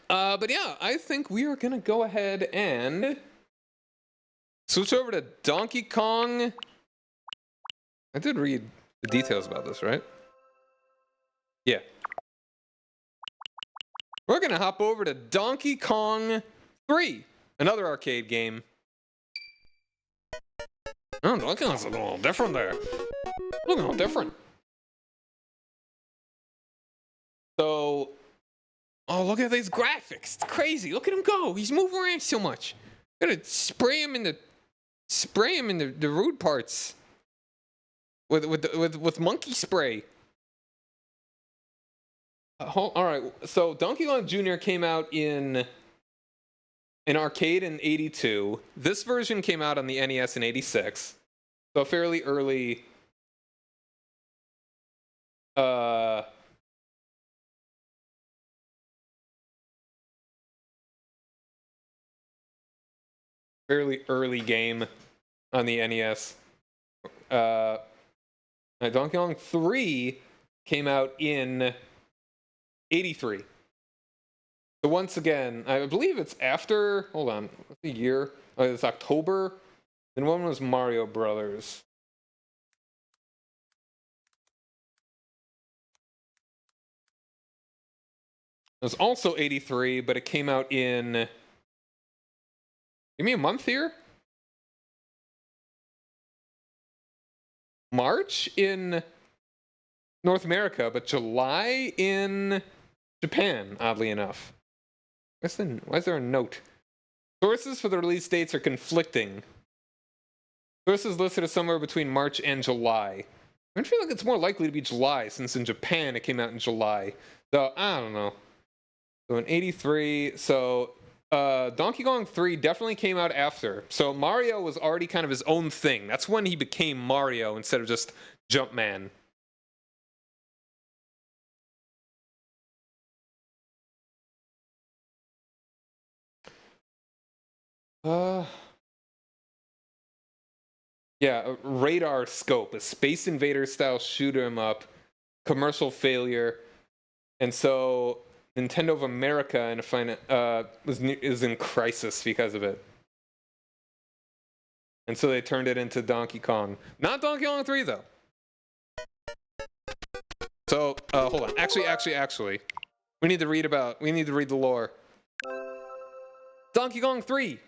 But yeah, I think we are gonna go ahead and switch over to Donkey Kong. I did read the details about this, right? Yeah. We're gonna hop over to Donkey Kong 3, another arcade game. Oh, Donkey Kong's a little different there. A little different. So, oh, look at these graphics. It's crazy. Look at him go. He's moving around so much. Gotta spray him in the rude parts with monkey spray. All right. So Donkey Kong Jr. came out in an arcade in '82. This version came out on the NES in '86. So fairly early. Fairly early game on the NES. Donkey Kong 3 came out in '83. So once again, I believe it's after. Hold on, what's the year? Oh, it's October. Then one was Mario Brothers. It was also '83, but it came out in. Give me a month here. March in North America, but July in Japan, oddly enough. Why is there a note? Sources for the release dates are conflicting. Sources listed as somewhere between March and July. I feel like it's more likely to be July, since in Japan it came out in July. So, I don't know. So in '83, so Donkey Kong 3 definitely came out after. So Mario was already kind of his own thing. That's when he became Mario instead of just Jumpman. Yeah, Radar Scope, a Space Invader style shoot 'em up, commercial failure, and so Nintendo of America is in crisis because of it, and so they turned it into Donkey Kong. Not Donkey Kong 3 though. So hold on. Actually, we need to read the lore. Donkey Kong 3.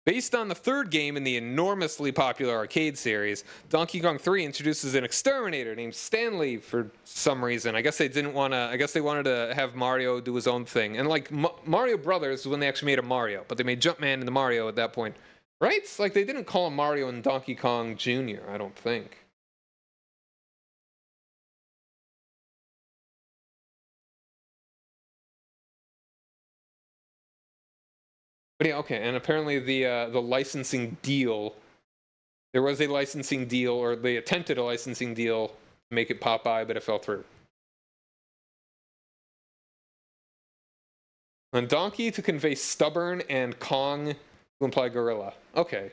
Based on the third game in the enormously popular arcade series, Donkey Kong 3 introduces an exterminator named Stanley for some reason. I guess they wanted to have Mario do his own thing. And like Mario Brothers is when they actually made a Mario, but they made Jumpman into Mario at that point. Right? Like they didn't call him Mario and Donkey Kong Jr., I don't think. But yeah, okay, and apparently the licensing deal, there was a licensing deal, or they attempted a licensing deal to make it Popeye, but it fell through. And Donkey to convey stubborn, and Kong to imply gorilla. Okay.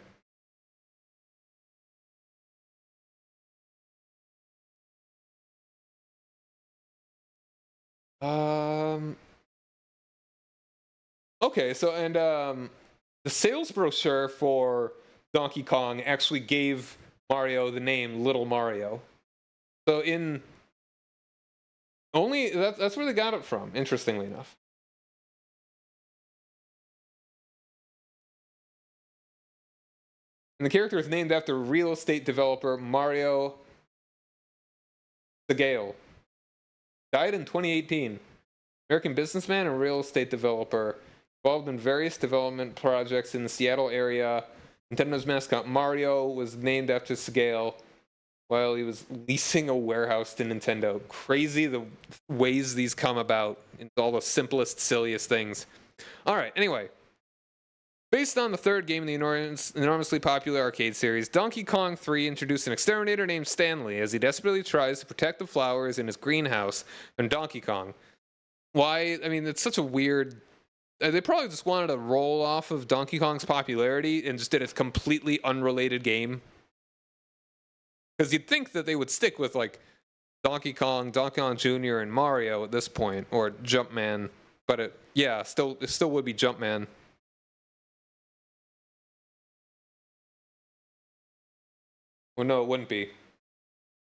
Okay, so and the sales brochure for Donkey Kong actually gave Mario the name Little Mario. So in only that's where they got it from, interestingly enough. And the character is named after real estate developer Mario Segale. Died in 2018. American businessman and real estate developer. Involved in various development projects in the Seattle area. Nintendo's mascot Mario was named after Segale while he was leasing a warehouse to Nintendo. Crazy the ways these come about. It's all the simplest, silliest things. All right, anyway. Based on the third game in the enormously popular arcade series, Donkey Kong 3 introduced an exterminator named Stanley as he desperately tries to protect the flowers in his greenhouse from Donkey Kong. Why? I mean, it's such a weird... They probably just wanted to roll off of Donkey Kong's popularity and just did a completely unrelated game. Because you'd think that they would stick with, like, Donkey Kong Jr., and Mario at this point, or Jumpman. but it still would be Jumpman. Well, no, it wouldn't be.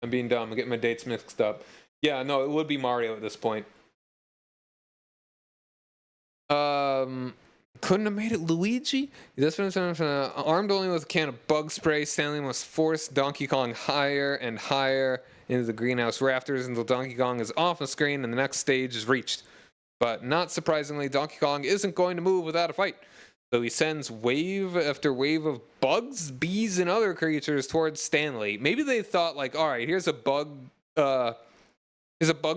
I'm being dumb. I'm getting my dates mixed up. Yeah, no, it would be Mario at this point. Couldn't have made it Luigi? Armed only with a can of bug spray, Stanley must force Donkey Kong higher and higher into the greenhouse rafters until Donkey Kong is off the screen and the next stage is reached. But not surprisingly, Donkey Kong isn't going to move without a fight. So he sends wave after wave of bugs, bees, and other creatures towards Stanley. Maybe they thought, like, all right, here's a bug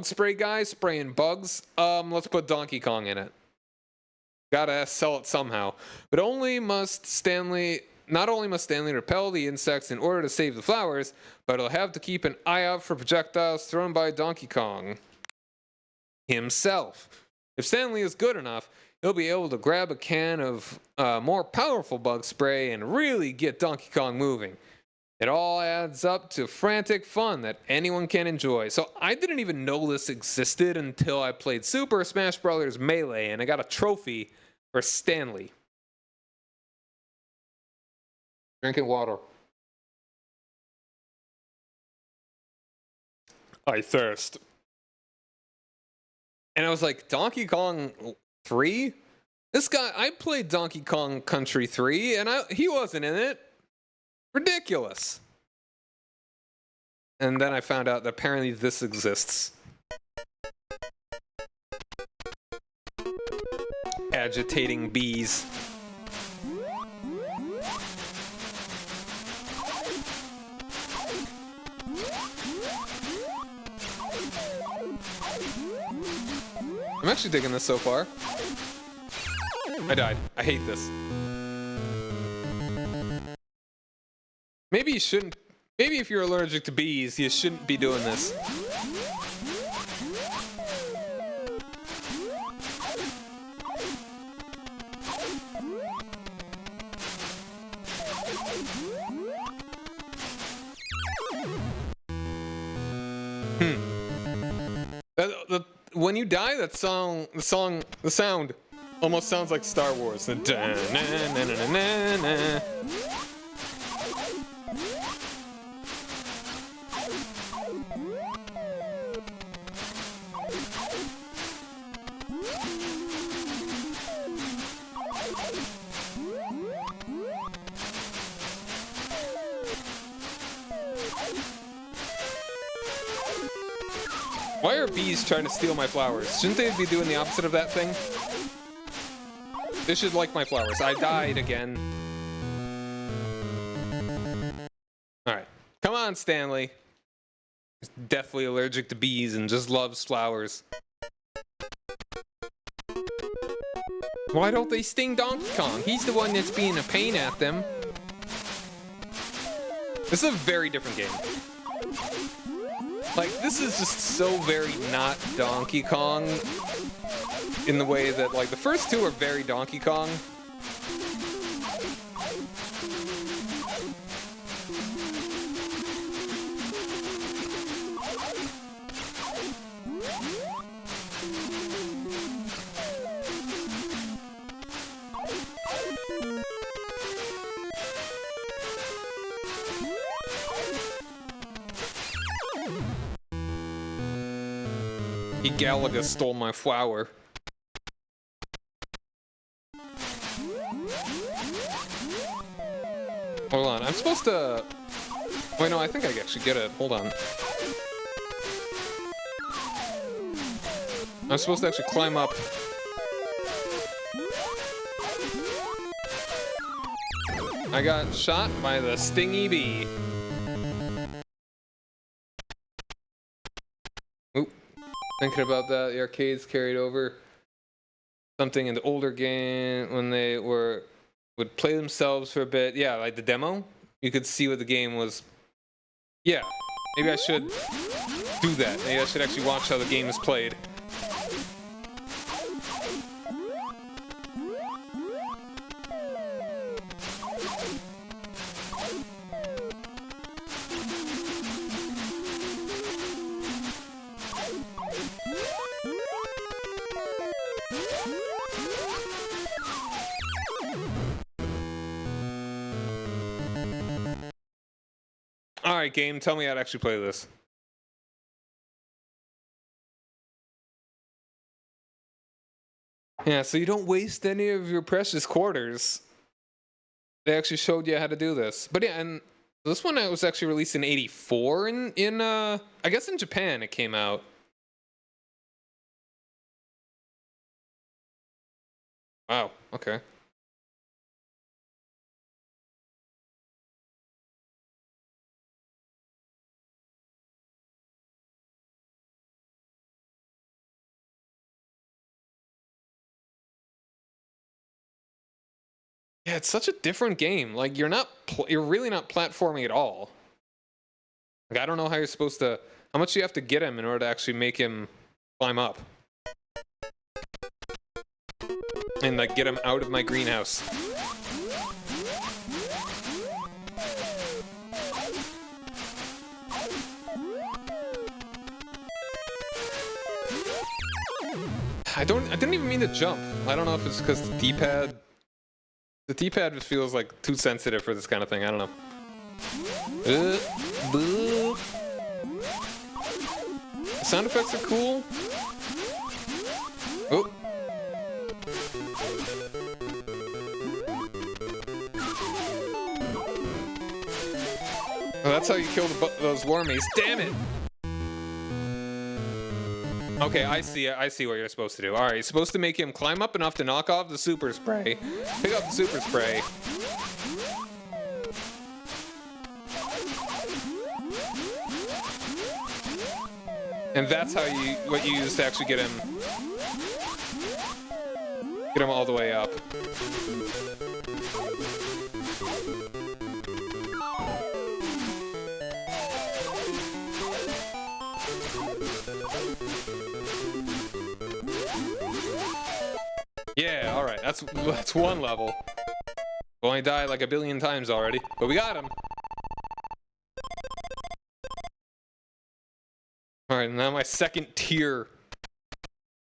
spray guy spraying bugs. Let's put Donkey Kong in it. Gotta sell it somehow. But not only must Stanley repel the insects in order to save the flowers, but he'll have to keep an eye out for projectiles thrown by Donkey Kong himself. If Stanley is good enough, he'll be able to grab a can of more powerful bug spray and really get Donkey Kong moving. It all adds up to frantic fun that anyone can enjoy. So I didn't even know this existed until I played Super Smash Bros. Melee, and I got a trophy for Stanley. Drinking water. I thirst. And I was like, Donkey Kong 3? This guy, I played Donkey Kong Country 3, and he wasn't in it. Ridiculous. And then I found out that apparently this exists. Agitating bees. I'm actually digging this so far. I died. I hate this. Maybe you shouldn't. Maybe if you're allergic to bees, you shouldn't be doing this. When you die, the sound almost sounds like Star Wars. Why are bees trying to steal my flowers? Shouldn't they be doing the opposite of that thing? They should like my flowers. I died again. Alright. Come on, Stanley. He's deathly allergic to bees and just loves flowers. Why don't they sting Donkey Kong? He's the one that's being a pain at them. This is a very different game. Like, this is just so very not Donkey Kong in the way that, like, the first two are very Donkey Kong. Galaga stole my flower. Hold on, I'm supposed to... Wait, no, I think I actually get it. Hold on. I'm supposed to actually climb up. I got shot by the stingy bee. Thinking about that, the arcades carried over something in the older game when they would play themselves for a bit. Yeah, like the demo, you could see what the game was. Yeah, maybe I should do that. Maybe I should actually watch how the game is played. Alright, game, tell me how to actually play this. Yeah, so you don't waste any of your precious quarters. They actually showed you how to do this. But yeah, and this one was actually released in '84 in I guess in Japan it came out. Wow, okay. Yeah, it's such a different game. Like you're really not platforming at all. Like I don't know how you're supposed to how much you have to get him in order to actually make him climb up. And like get him out of my greenhouse. I didn't even mean to jump. I don't know if it's because the D-pad just feels like too sensitive for this kind of thing. I don't know. The sound effects are cool. Oh. Oh, that's how you kill those wormies. Damn it! Okay, I see it. I see what you're supposed to do. All right, you're supposed to make him climb up enough to knock off the super spray. Pick up the super spray. And that's how what you use to actually get him all the way up. Yeah, all right. That's one level. We only died like a billion times already, but we got him. All right, now my second tier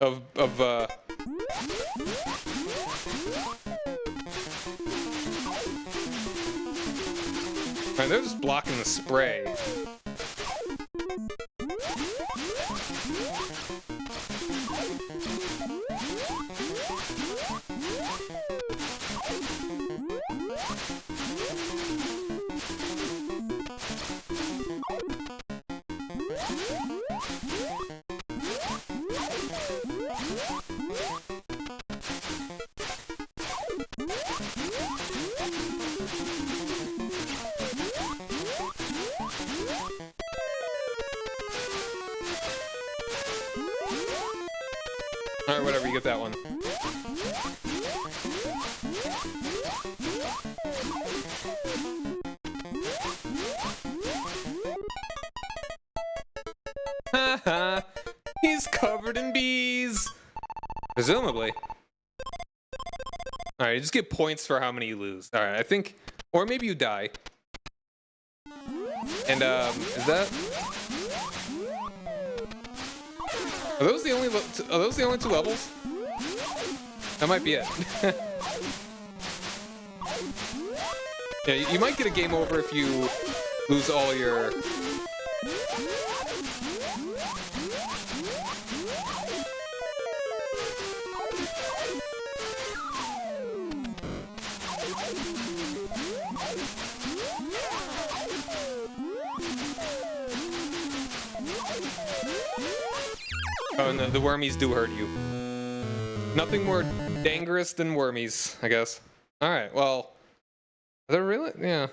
of Alright, they're just blocking the spray. Alright, whatever, you get that one. Haha, he's covered in bees! Presumably. Alright, you just get points for how many you lose. Alright, I think... Or maybe you die. And, is that... Are those the only two levels? That might be it. Yeah, you might get a game over if you lose all your... Oh, and the wormies do hurt you. Nothing more dangerous than wormies, I guess. Alright, well... Are there really? Yeah.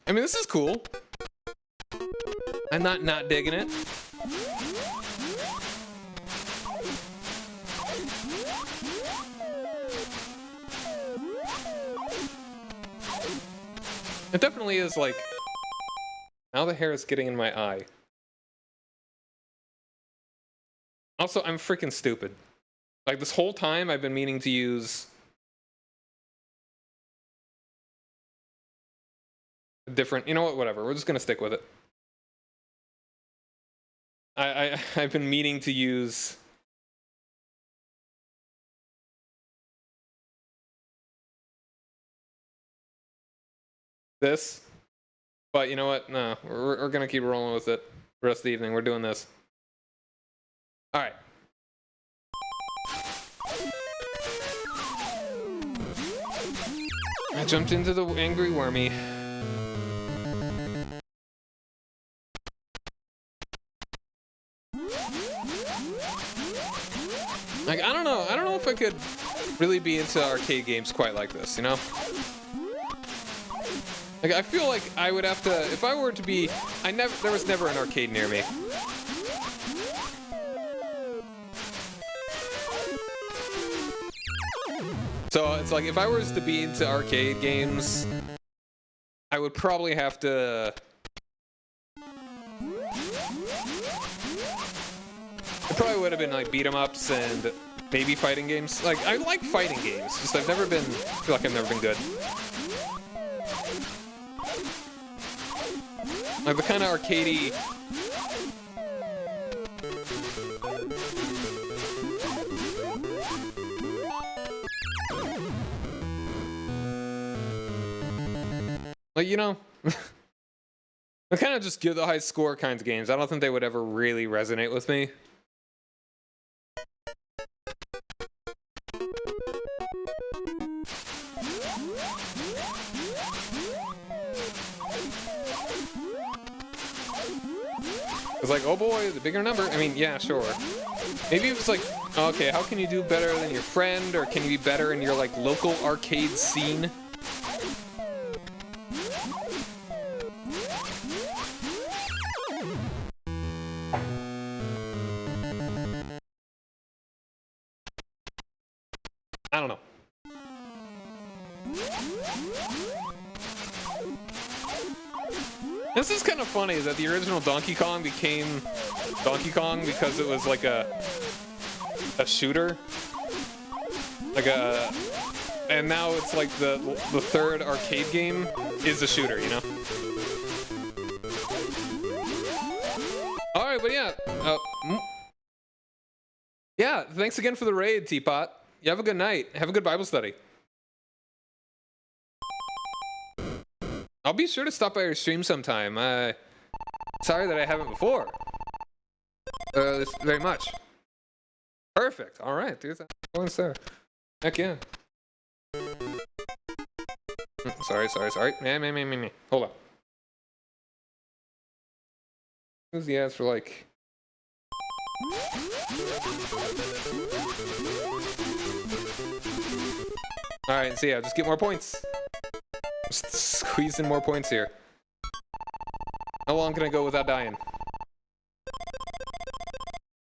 I mean, this is cool. I'm not digging it. It definitely is like... Now the hair is getting in my eye. Also, I'm freaking stupid. Like, this whole time I've been meaning to use... a different... You know what? Whatever. We're just gonna stick with it. I've been meaning to use this, but you know what? No, we're gonna keep rolling with it the rest of the evening. We're doing this. All right. I jumped into the angry wormy. Like, I don't know if I could really be into arcade games quite like this, you know? Like, I feel like I would have to, if I were to be, there was never an arcade near me. So it's like, if I was to be into arcade games, I would probably have to... It probably would have been like beat 'em ups and maybe fighting games. Like, I like fighting games, just I feel like I've never been good. Like the kind of arcadey... Like, you know, I kind of just give the high score kinds of games. I don't think they would ever really resonate with me. It's like, oh boy, the bigger number. I mean, yeah, sure. Maybe it's like, okay, how can you do better than your friend? Or can you be better in your, like, local arcade scene? I don't know. This is kind of funny that the original Donkey Kong became Donkey Kong because it was like a shooter, and now it's like the third arcade game is a shooter, you know. All right, but yeah, yeah. Thanks again for the raid, Teapot. You have a good night. Have a good Bible study. I'll be sure to stop by your stream sometime. Sorry that I haven't before. Very much. Perfect. All right, dude. Going sir. Heck yeah. Sorry. Me. Hold on. Who's the ads for like? All right. So yeah, just get more points. Just squeeze in more points here. How long can I go without dying?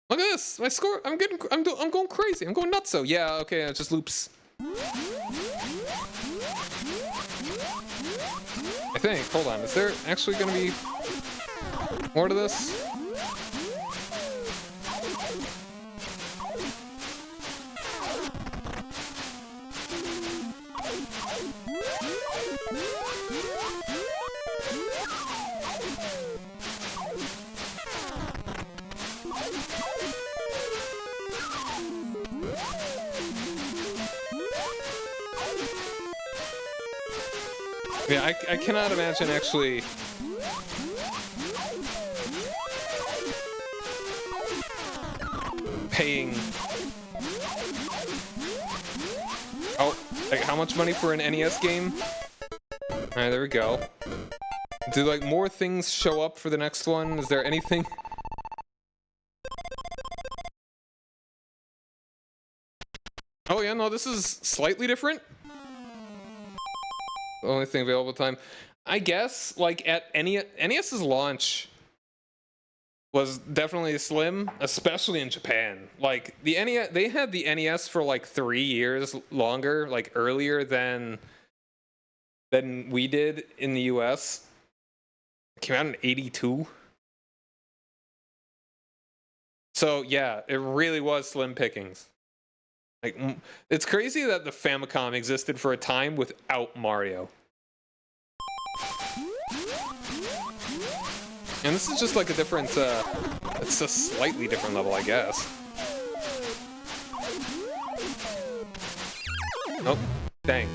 Look at this! My score! I'm going crazy. I'm going nuts. So yeah, okay, it just loops. I think. Hold on. Is there actually gonna be more to this? Yeah, I cannot imagine actually paying like how much money for an NES game? Alright, there we go. Do like more things show up for the next one? Is there anything? Oh yeah, no, this is slightly different. The only thing available time. I guess, like, at NES's launch was definitely slim, especially in Japan. Like, the NES, they had the NES for, like, 3 years longer, like, earlier than we did in the US. It came out in 82. So, yeah, it really was slim pickings. Like, it's crazy that the Famicom existed for a time without Mario. And this is just like a different, it's a slightly different level, I guess. Nope. Dang.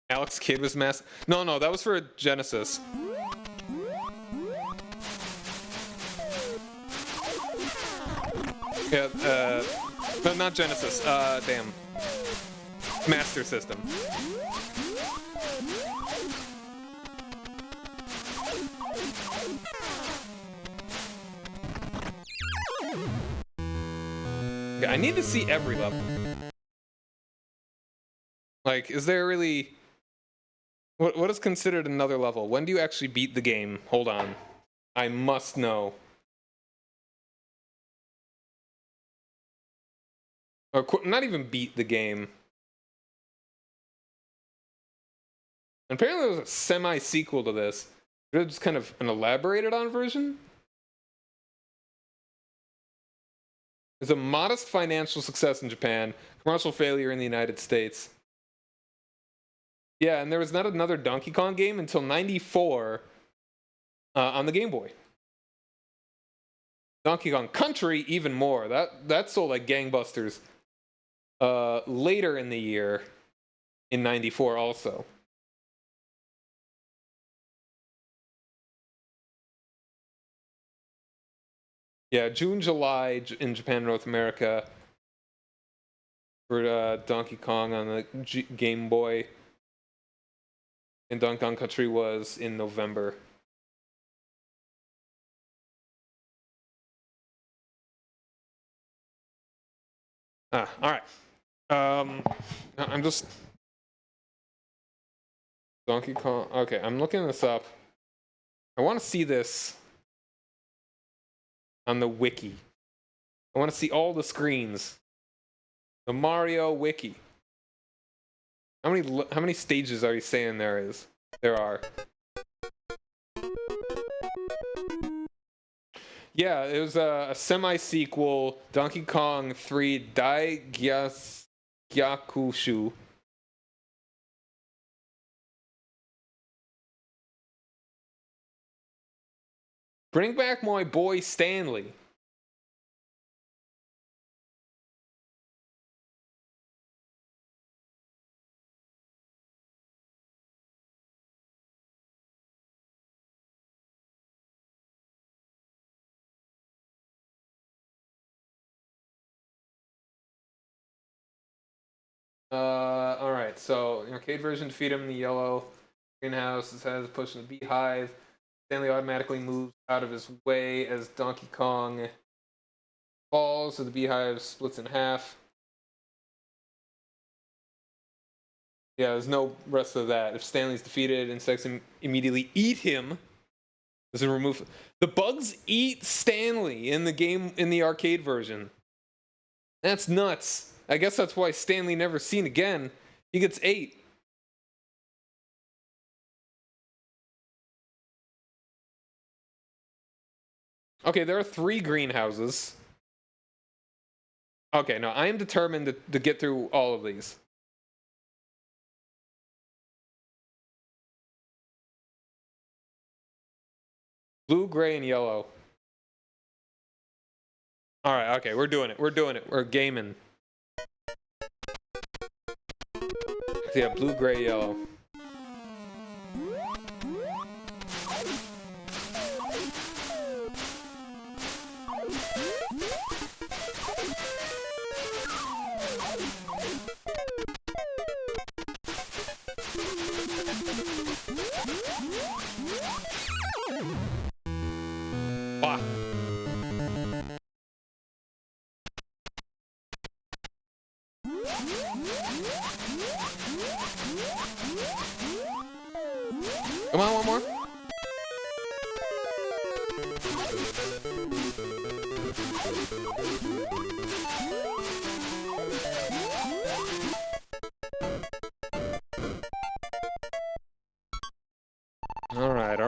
Alex Kidd was No, that was for Genesis. Yeah, no, not Genesis. Damn. Master System. Okay, I need to see every level. Like, is there really... What is considered another level? When do you actually beat the game? Hold on. I must know. Or not even beat the game. And apparently there was a semi-sequel to this. It's kind of an elaborated on version. It's a modest financial success in Japan, commercial failure in the United States. Yeah, and there was not another Donkey Kong game until '94 on the Game Boy. Donkey Kong Country, even more. That sold like gangbusters. Later in the year, in '94 also. Yeah, June, July in Japan, North America for Donkey Kong on the Game Boy. And Donkey Kong Country was in November. All right. I'm just Donkey Kong. Okay, I'm looking this up. I want to see this on the wiki. I want to see all the screens. The Mario wiki. How many stages are you saying there are? Yeah, it was a semi-sequel, Donkey Kong 3 Daigyakushu. Bring back my boy Stanley. Alright, so the arcade version, defeat him in the yellow greenhouse. His head is pushing the beehive. Stanley automatically moves out of his way as Donkey Kong falls, so the beehive splits in half. Yeah, there's no rest of that. If Stanley's defeated, insects immediately eat him. Does it remove... The bugs eat Stanley in the game, in the arcade version. That's nuts. I guess that's why Stanley never seen again. He gets ate. Okay, there are 3 greenhouses. Okay, no, I am determined to get through all of these. Blue, gray, and yellow. Alright, okay, we're doing it. We're gaming. So yeah, blue, gray, yellow. Ah. Come on, one more. All right.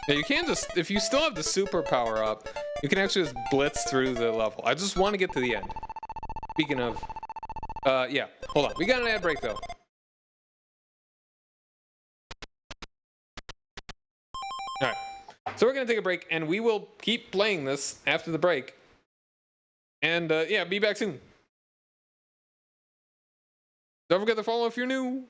Yeah, you can just, if you still have the super power up, you can actually just blitz through the level. I just want to get to the end. Speaking of, yeah, hold on. We got an ad break though. All right, so we're gonna take a break, and we will keep playing this after the break. And yeah, be back soon. Don't forget to follow if you're new.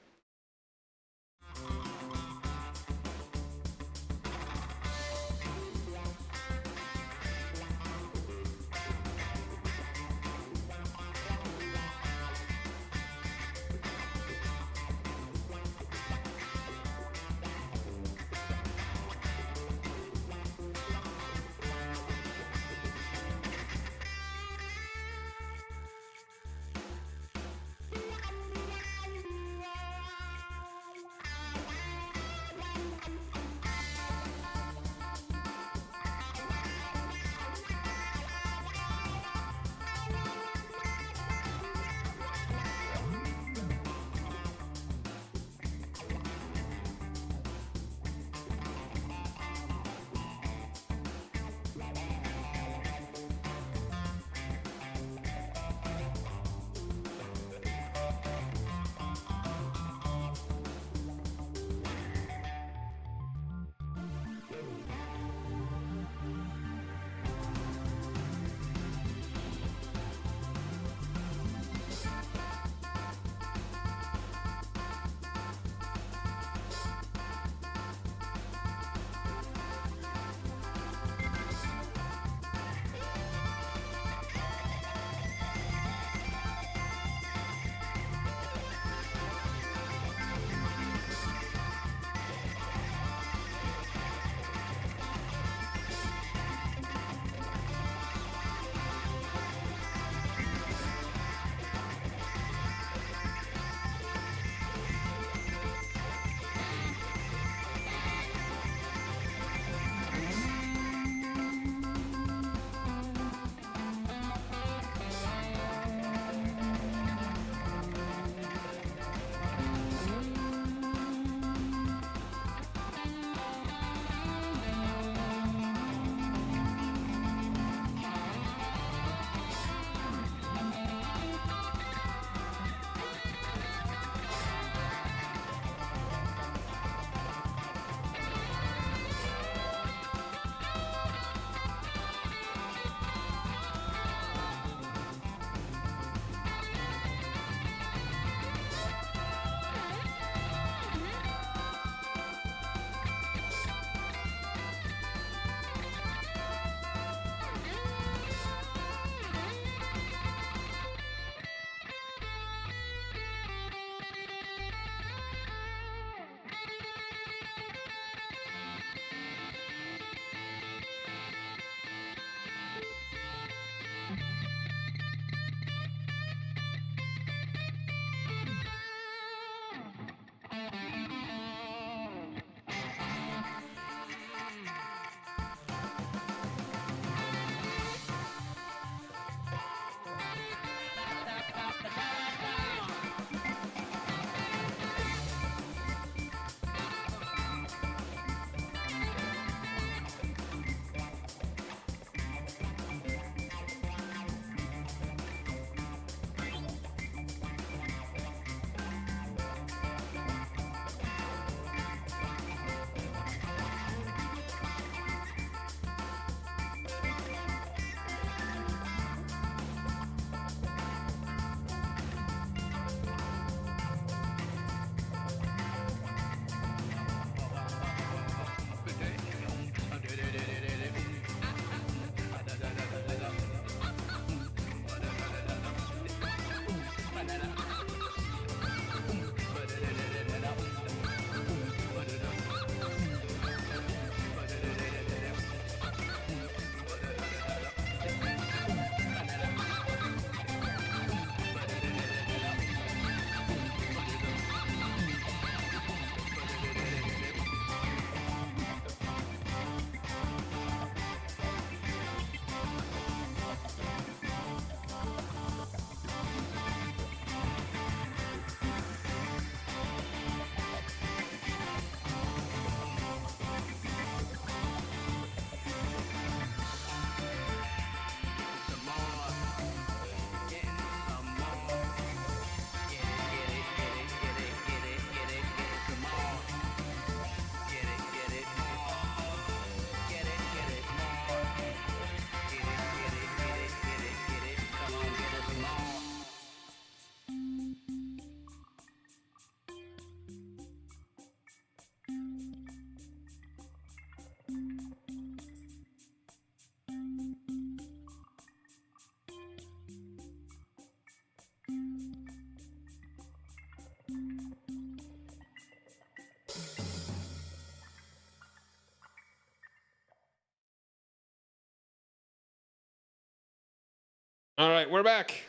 All right, we're back.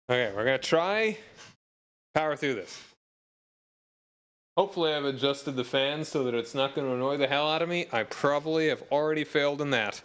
Okay, we're gonna try power through this. Hopefully I've adjusted the fan so that it's not going to annoy the hell out of me. I probably have already failed in that.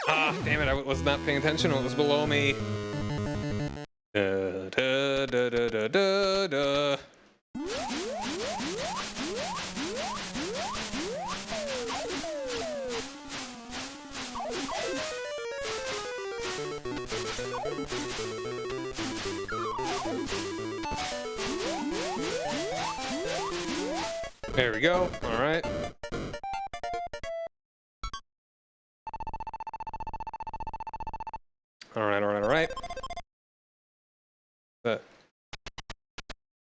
Ah, damn it, I was not paying attention. It was below me. Da, da, da, da, da, da, da. There we go. All right. All right.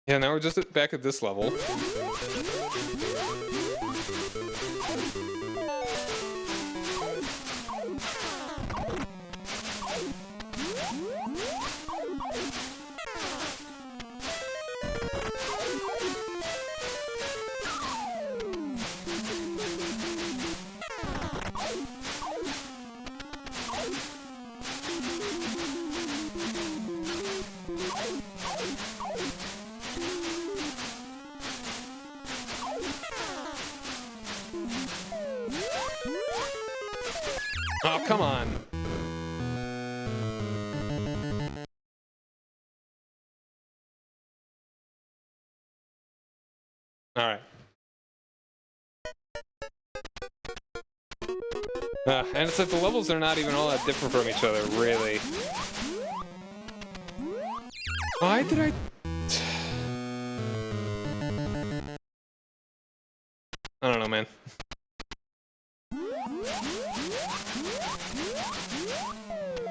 Yeah, now we're just back at this level. Oh, come on. All right. And it's like the levels are not even all that different from each other, really. Why did I... I don't know, man.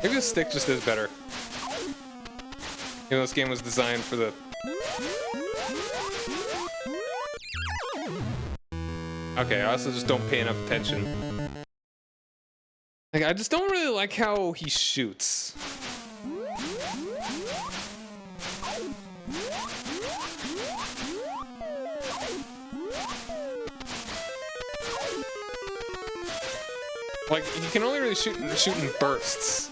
Maybe the stick just is better. You know, this game was designed for the... Okay, I also just don't pay enough attention. Like, I just don't really like how he shoots. Like, he can only really shoot in bursts.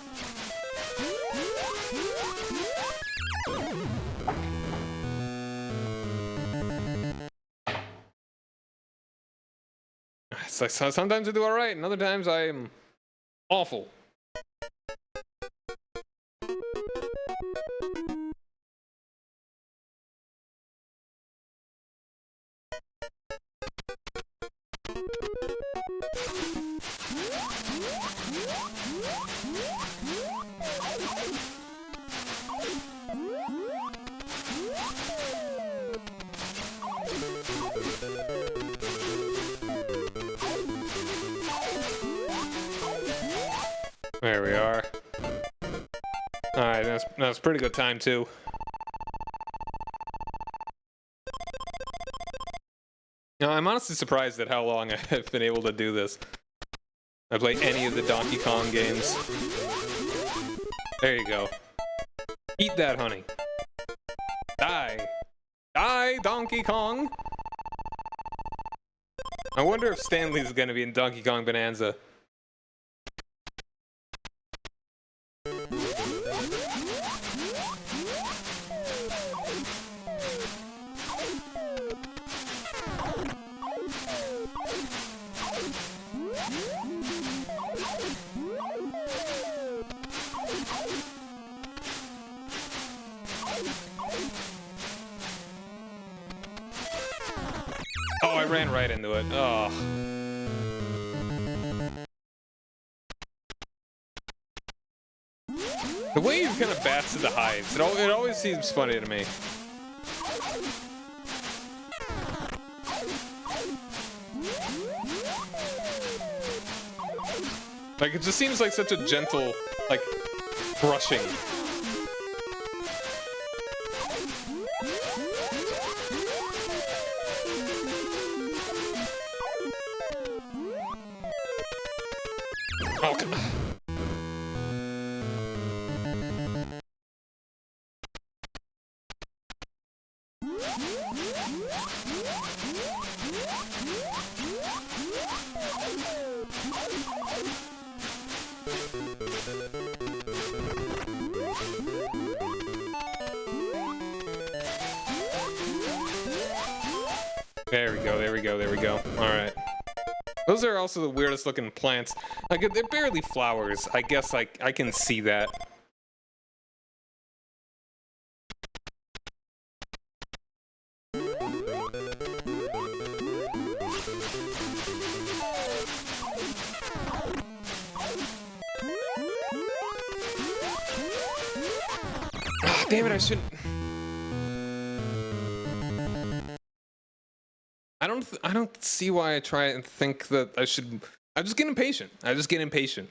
It's like, sometimes I do alright, and other times I am awful. There we are. Alright, that's a pretty good time too. Now, I'm honestly surprised at how long I've been able to do this. I play any of the Donkey Kong games. There you go. Eat that, honey. Die. Die, Donkey Kong! I wonder if Stanley's gonna be in Donkey Kong Bonanza. Oh, I ran right into it. Oh. The way he kind of bats to the hives, it always seems funny to me. Like, it just seems like such a gentle, like, brushing. Oh, come on. There we go, there we go, there we go. Alright. Those are also the weirdest looking plants. Like, they're barely flowers. I guess, like, I can see that. Ah, damn it, I shouldn't... I don't see why I try and think that I should... I just get impatient. I just get impatient.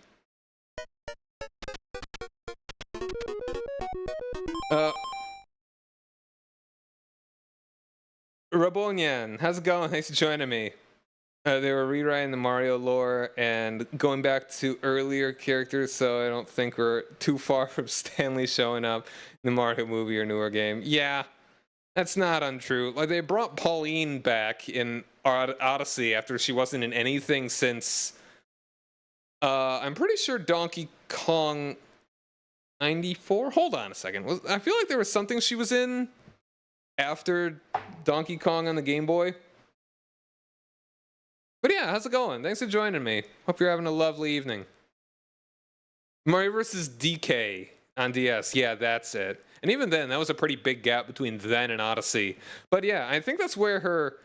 Rabonian, how's it going? Thanks for joining me. They were rewriting the Mario lore and going back to earlier characters, so I don't think we're too far from Stanley showing up in the Mario movie or newer game. Yeah. That's not untrue. Like, they brought Pauline back in Odyssey after she wasn't in anything since... I'm pretty sure Donkey Kong 94? Hold on a second. I feel like there was something she was in after Donkey Kong on the Game Boy. But yeah, how's it going? Thanks for joining me. Hope you're having a lovely evening. Mario vs. DK on DS. Yeah, that's it. And even then, that was a pretty big gap between then and Odyssey. But yeah, I think that's where her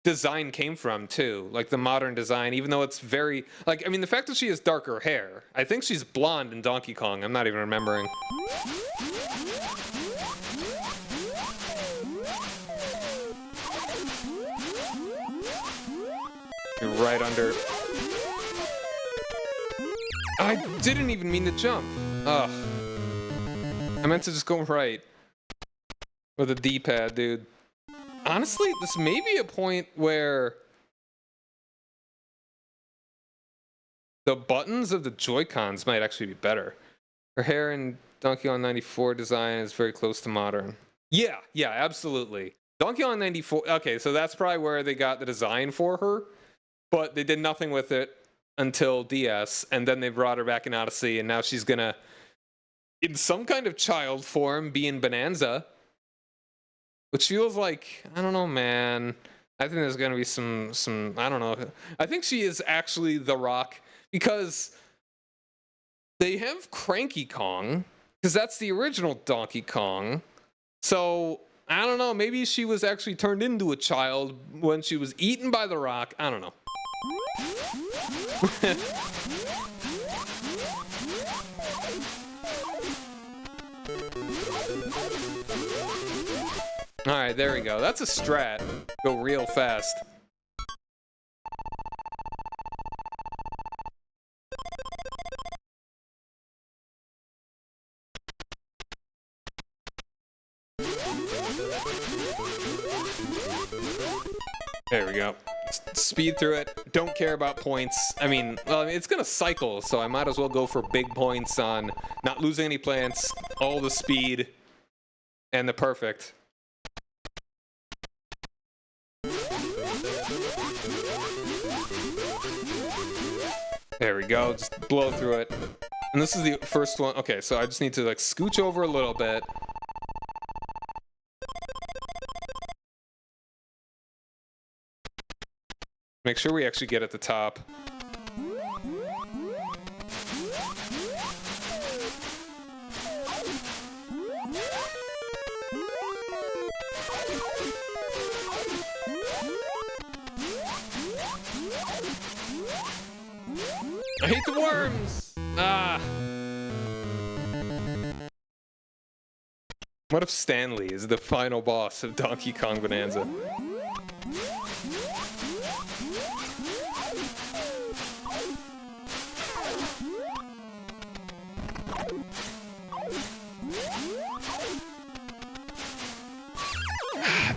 design came from, too. Like, the modern design, even though it's very... Like, I mean, the fact that she has darker hair. I think she's blonde in Donkey Kong. I'm not even remembering. You're right under... I didn't even mean to jump. Ugh. I meant to just go right with a D-pad, dude. Honestly, this may be a point where the buttons of the Joy-Cons might actually be better. Her hair in Donkey Kong 94 design is very close to modern. Yeah, absolutely. Donkey Kong 94, okay, so that's probably where they got the design for her, but they did nothing with it until DS, and then they brought her back in Odyssey, and now she's gonna... in some kind of child form, be in Bonanza. Which feels like, I don't know, man. I think there's gonna be some, I don't know. I think she is actually The Rock, because they have Cranky Kong, because that's the original Donkey Kong. So, I don't know, maybe she was actually turned into a child when she was eaten by The Rock. I don't know. Alright, there we go. That's a strat. Go real fast. There we go. Speed through it. Don't care about points. I mean, well, it's gonna cycle, so I might as well go for big points on not losing any plants, all the speed, and the perfect. There we go, just blow through it. And this is the first one. Okay, so I just need to like scooch over a little bit. Make sure we actually get at the top. I hate the worms! Ah! What if Stanley is the final boss of Donkey Kong Bonanza?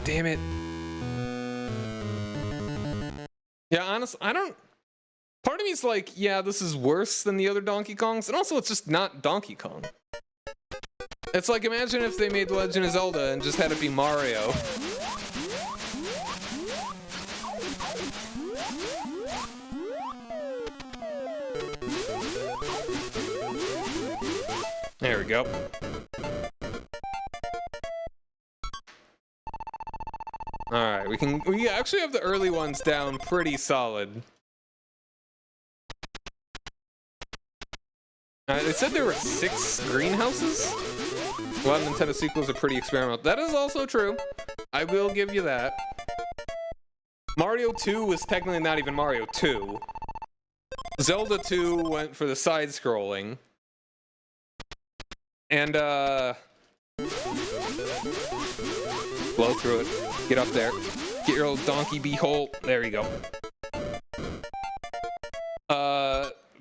damn it. Yeah, honestly, I don't... Part of me's like, yeah, this is worse than the other Donkey Kongs, and also it's just not Donkey Kong. It's like, imagine if they made Legend of Zelda and just had it be Mario. There we go. Alright, we actually have the early ones down pretty solid. They said there were 6 greenhouses. A lot of Nintendo sequels are pretty experimental. That is also true. I will give you that. Mario 2 was technically not even Mario 2. Zelda 2 went for the side-scrolling. And, blow through it. Get up there. Get your old donkey beehole. There you go.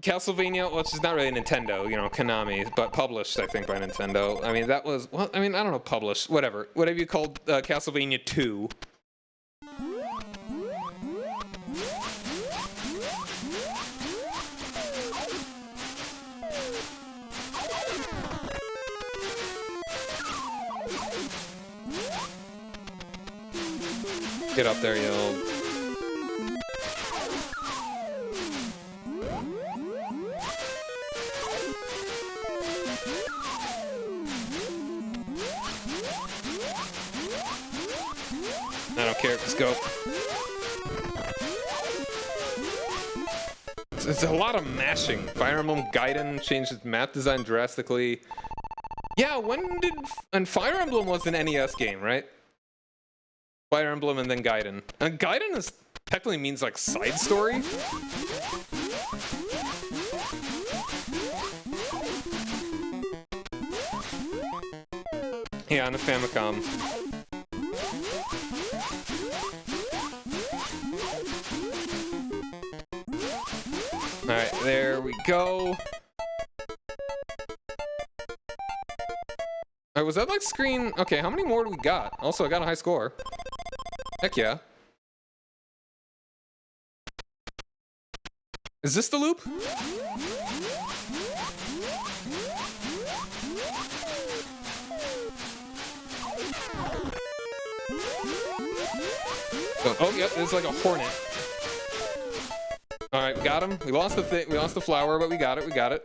Castlevania, which is not really Nintendo, you know, Konami, but published, I think, by Nintendo. I mean, that was, well, I mean, I don't know, published, whatever. Whatever you called Castlevania 2. Get up there, you old... I don't care, just go. It's a lot of mashing. Fire Emblem Gaiden changed its map design drastically. Yeah, when did... And Fire Emblem was an NES game, right? Fire Emblem and then Gaiden. And Gaiden is technically means like side story. Yeah, on the Famicom. Alright, there we go. Alright, was that like screen? Okay, how many more do we got? Also, I got a high score. Heck yeah. Is this the loop? Oh, yep, there's like a hornet. All right, we got him. We lost the thing. We lost the flower, but we got it. We got it.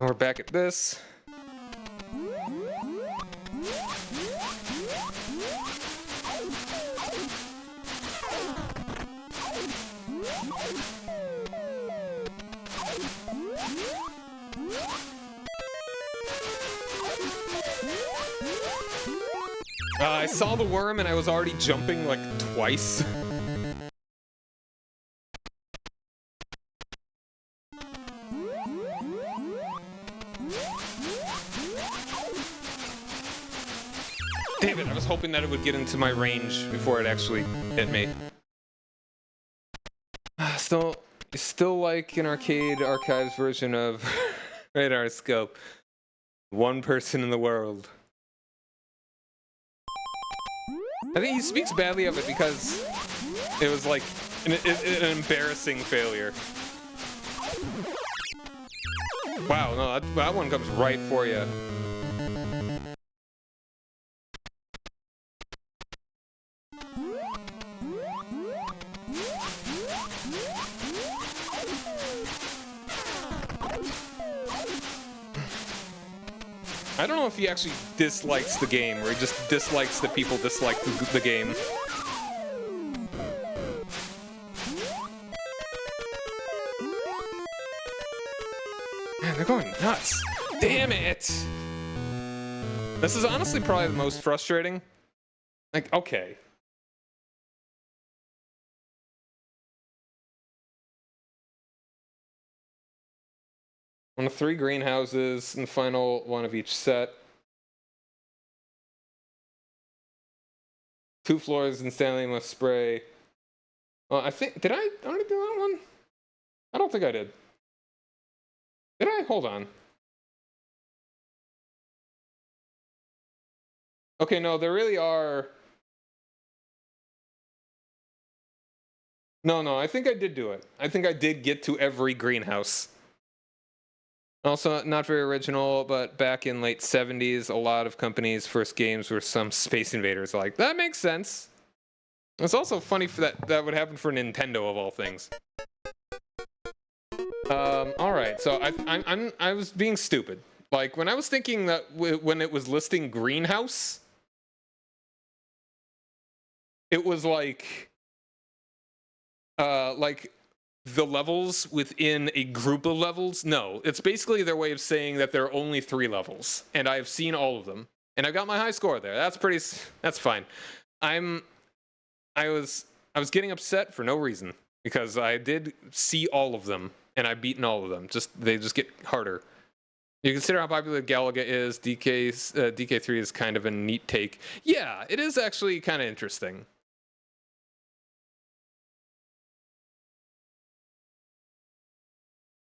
And we're back at this. I saw the worm and I was already jumping like twice. Damn it, I was hoping that it would get into my range before it actually hit me. Still like an arcade archives version of Radar Scope. One person in the world. I think he speaks badly of it because it was like an embarrassing failure. Wow, no, that one comes right for you. I don't know if he actually dislikes the game, or he just dislikes that people dislike the game. Man, they're going nuts. Damn it! This is honestly probably the most frustrating. Like, okay. One of 3 greenhouses, and the final one of each set. 2 floors in Stanley must spray. Well, I think, did I already do that one? I don't think I did. Did I? Hold on. Okay, no, there really are. No, I think I did do it. I think I did get to every greenhouse. Also, not very original, but back in late 70s, a lot of companies' first games were some Space Invaders. Like, that makes sense. It's also funny for that would happen for Nintendo of all things. All right, so I was being stupid. Like when I was thinking that when it was listing greenhouse, it was like the levels within a group of levels. No, it's basically their way of saying that there are only 3 levels, and I've seen all of them, and I got my high score there. That's fine. I was getting upset for no reason because I did see all of them and I've beaten all of them. They just get harder. You consider how popular Galaga is. DK3 is kind of a neat take. Yeah, it is actually kind of interesting.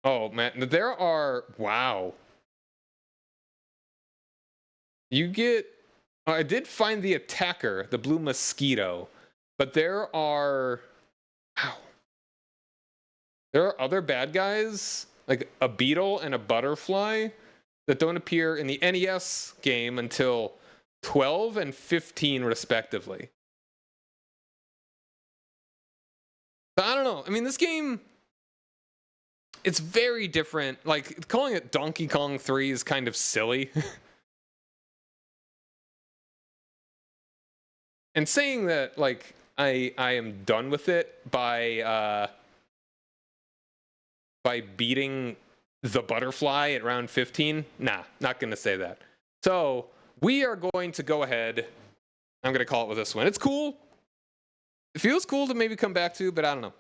Oh man, there are wow. You get. I did find the attacker, the blue mosquito, but there are. Wow. There are other bad guys, like a beetle and a butterfly, that don't appear in the NES game until 12 and 15, respectively. So I don't know. I mean, this game, it's very different. Like, calling it Donkey Kong 3 is kind of silly. And saying that, like, I am done with it by beating the butterfly at round 15? Nah, not going to say that. So we are going to go ahead. I'm going to call it with this one. It's cool. It feels cool to maybe come back to, but I don't know.